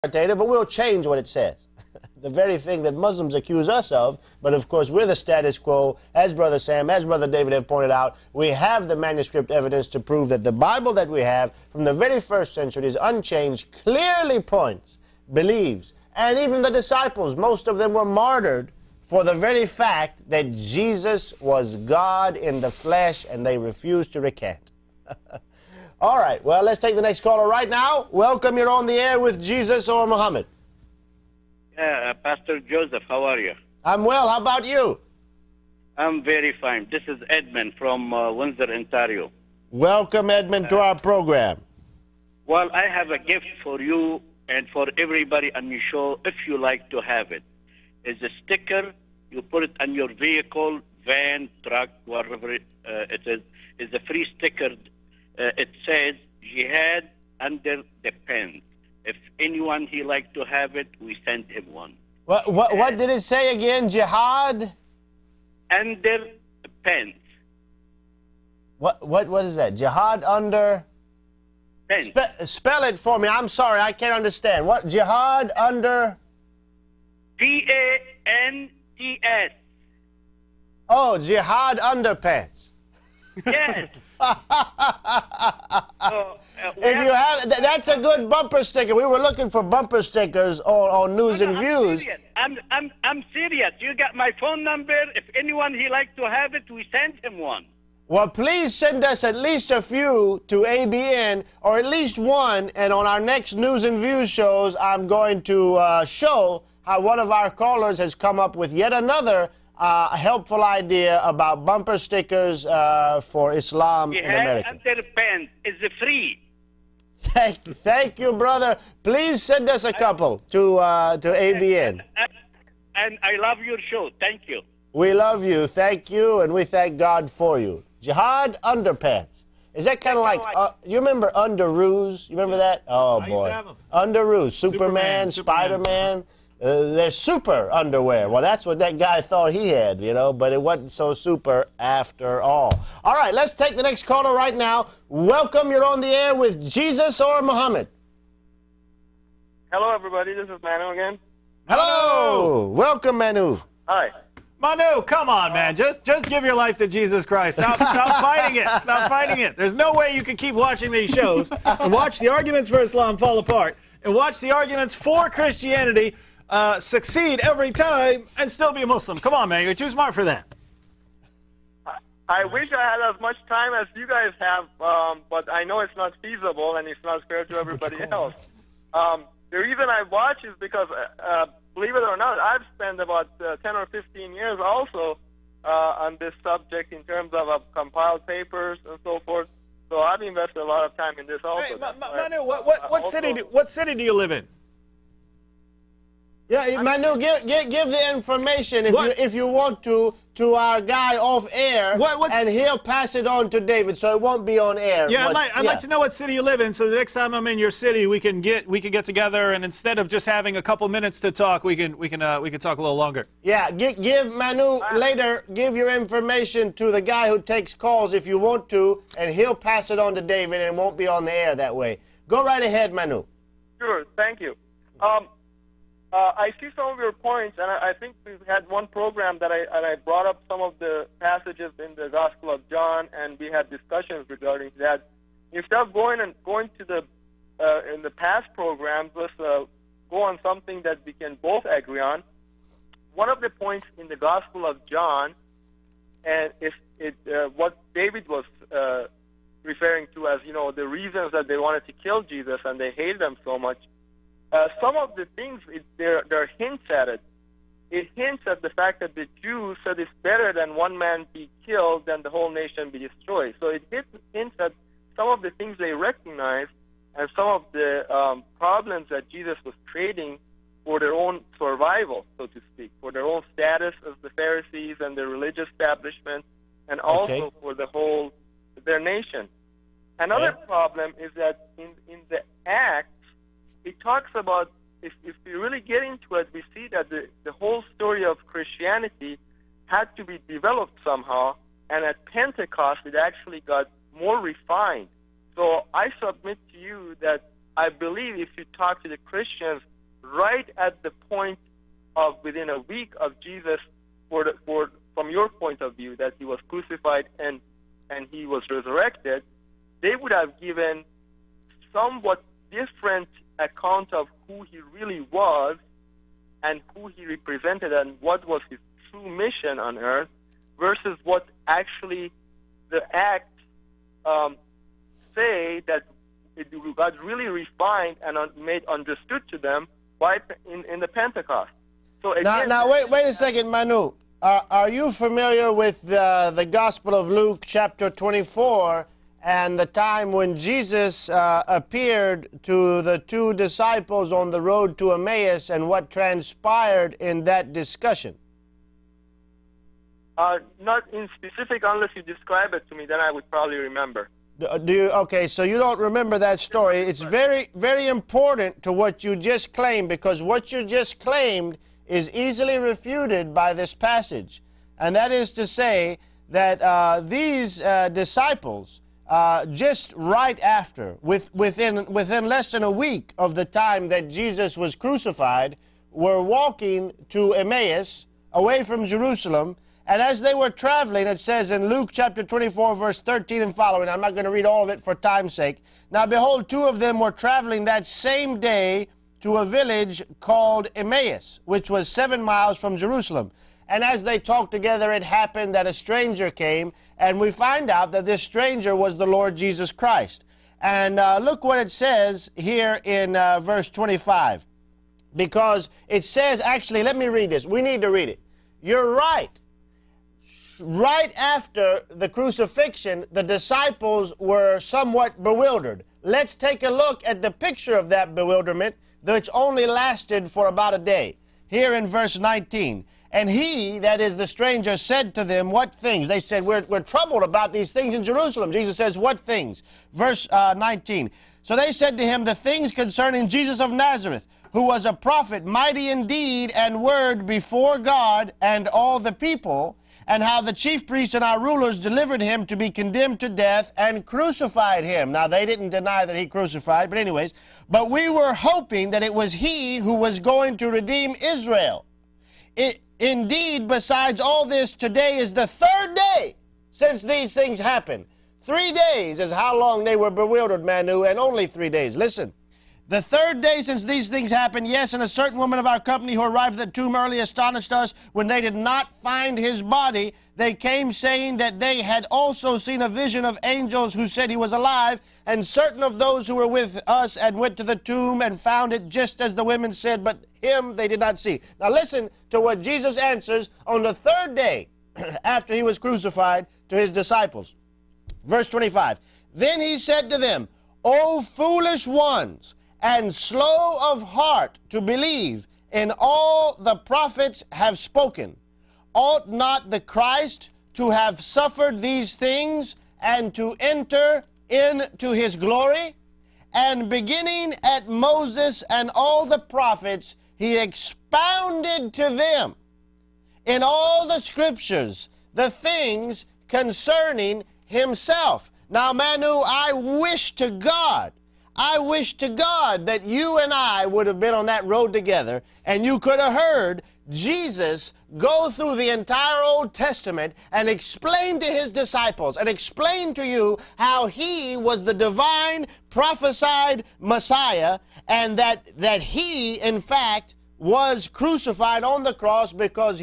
authoritative, but we'll change what it says. The very thing that Muslims accuse us of, but of course we're the status quo. As Brother Sam, as Brother David have pointed out, we have the manuscript evidence to prove that the Bible that we have from the very first century is unchanged, clearly points, believes, and even the disciples, most of them were martyred for the very fact that Jesus was God in the flesh, and they refused to recant. All right, well, let's take the next caller right now. Welcome, you're on the air with Jesus or Muhammad. Yeah, Pastor Joseph, how are you? I'm well, how about you? I'm very fine. This is Edmund from Windsor, Ontario. Welcome, Edmund, to our program. Well, I have a gift for you and for everybody on your show, if you like to have it. It's a sticker. You put it on your vehicle, van, truck, whatever it is. It's a free sticker. It says, Jihad under the pen. If anyone he like to have it, we send him one. What did it say again? Jihad? Under pens. What is that? Jihad under? Pens. Spell it for me. I'm sorry, I can't understand. What? Jihad under? P-A-N-T-S. Oh, Jihad underpants. Yes. If you have, that's a good bumper sticker. We were looking for bumper stickers on News and Views. I'm serious. You got my phone number. If anyone he like to have it, we send him one. Well, please send us at least a few to ABN, or at least one, and on our next News and Views shows, I'm going to show how one of our callers has come up with yet another helpful idea about bumper stickers for Islam in America. Under pen is free. Thank you, brother. Please send us a couple to ABN. And I love your show. Thank you. We love you. Thank you, and we thank God for you. Jihad underpants. Is that kind of like, you remember Underoos? You remember that? Oh, boy. I used to have them. Underoos, Superman, Spider-Man. They're super underwear. Well, that's what that guy thought he had, you know, but it wasn't so super after all. All right, let's take the next caller right now. Welcome, you're on the air with Jesus or Muhammad. Hello, everybody. This is Manu again. Hello. Welcome, Manu. Hi. Manu, come on, man. Just give your life to Jesus Christ. Stop fighting it. Stop fighting it. There's no way you can keep watching these shows and watch the arguments for Islam fall apart and watch the arguments for Christianity succeed every time and still be a Muslim. Come on, man. You're too smart for that. I wish I had as much time as you guys have, but I know it's not feasible and it's not fair to everybody else. The reason I watch is because, believe it or not, I've spent about 10 or 15 years also on this subject in terms of compiled papers and so forth. So I've invested a lot of time in this also. Hey, Manu, what city do you live in? Yeah, Manu, give the information if you want to our guy off air, and he'll pass it on to David, so it won't be on air. Yeah, I'd like to know what city you live in, so the next time I'm in your city, we can get together, and instead of just having a couple minutes to talk, we can talk a little longer. Yeah, give Manu later. Give your information to the guy who takes calls if you want to, and he'll pass it on to David, and it won't be on the air that way. Go right ahead, Manu. Sure, thank you. I see some of your points, and I think we've had one program that I brought up some of the passages in the Gospel of John, and we had discussions regarding that. Instead of going to the in the past programs, let's go on something that we can both agree on. One of the points in the Gospel of John, and what David was referring to as, you know, the reasons that they wanted to kill Jesus and they hated him so much. Some of the things, there are hints at it. It hints at the fact that the Jews said it's better than one man be killed than the whole nation be destroyed. So it hints at some of the things they recognize and some of the problems that Jesus was creating for their own survival, so to speak, for their own status as the Pharisees and the religious establishment, and also for their nation. Another problem is that in the Acts, it talks about, if we really get into it, we see that the whole story of Christianity had to be developed somehow, and at Pentecost it actually got more refined. So I submit to you that I believe if you talk to the Christians right at the point of within a week of Jesus, from your point of view, that he was crucified and he was resurrected, they would have given somewhat different account of who he really was and who he represented and what was his true mission on earth versus what actually the acts say that it got really refined and made understood to them in the Pentecost. So again, now wait a second, Manu. Are you familiar with the Gospel of Luke, chapter 24, and the time when Jesus appeared to the two disciples on the road to Emmaus and what transpired in that discussion? Not in specific, unless you describe it to me, then I would probably remember. Okay, so you don't remember that story. It's very, very important to what you just claimed, because what you just claimed is easily refuted by this passage. And that is to say that these disciples, just right after, within less than a week of the time that Jesus was crucified, were walking to Emmaus, away from Jerusalem. And as they were traveling, it says in Luke chapter 24, verse 13 and following, I'm not going to read all of it for time's sake. Now behold, two of them were traveling that same day to a village called Emmaus, which was 7 miles from Jerusalem. And as they talked together, it happened that a stranger came, and we find out that this stranger was the Lord Jesus Christ. And look what it says here in verse 25. Because it says, actually, let me read this. We need to read it. You're right. Right after the crucifixion, the disciples were somewhat bewildered. Let's take a look at the picture of that bewilderment, which only lasted for about a day. Here in verse 19, and he, that is the stranger, said to them, what things? They said, we're troubled about these things in Jerusalem. Jesus says, what things? Verse 19, so they said to him, the things concerning Jesus of Nazareth, who was a prophet, mighty in deed and word before God and all the people, and how the chief priests and our rulers delivered him to be condemned to death and crucified him. Now, they didn't deny that he crucified, but anyways, but we were hoping that it was he who was going to redeem Israel. Indeed, besides all this, today is the third day since these things happened. 3 days is how long they were bewildered, Manu, and only 3 days. Listen. The third day since these things happened, yes, and a certain woman of our company who arrived at the tomb early astonished us when they did not find his body. They came saying that they had also seen a vision of angels who said he was alive, and certain of those who were with us and went to the tomb and found it just as the women said, but him they did not see. Now listen to what Jesus answers on the third day after he was crucified to his disciples. Verse 25, then he said to them, O foolish ones, and slow of heart to believe in all the prophets have spoken. Ought not the Christ to have suffered these things and to enter into his glory? And beginning at Moses and all the prophets, he expounded to them in all the scriptures the things concerning himself. Now, Manu, I wish to God that you and I would have been on that road together, and you could have heard Jesus go through the entire Old Testament and explain to his disciples and explain to you how he was the divine prophesied Messiah, and that he, in fact, was crucified on the cross because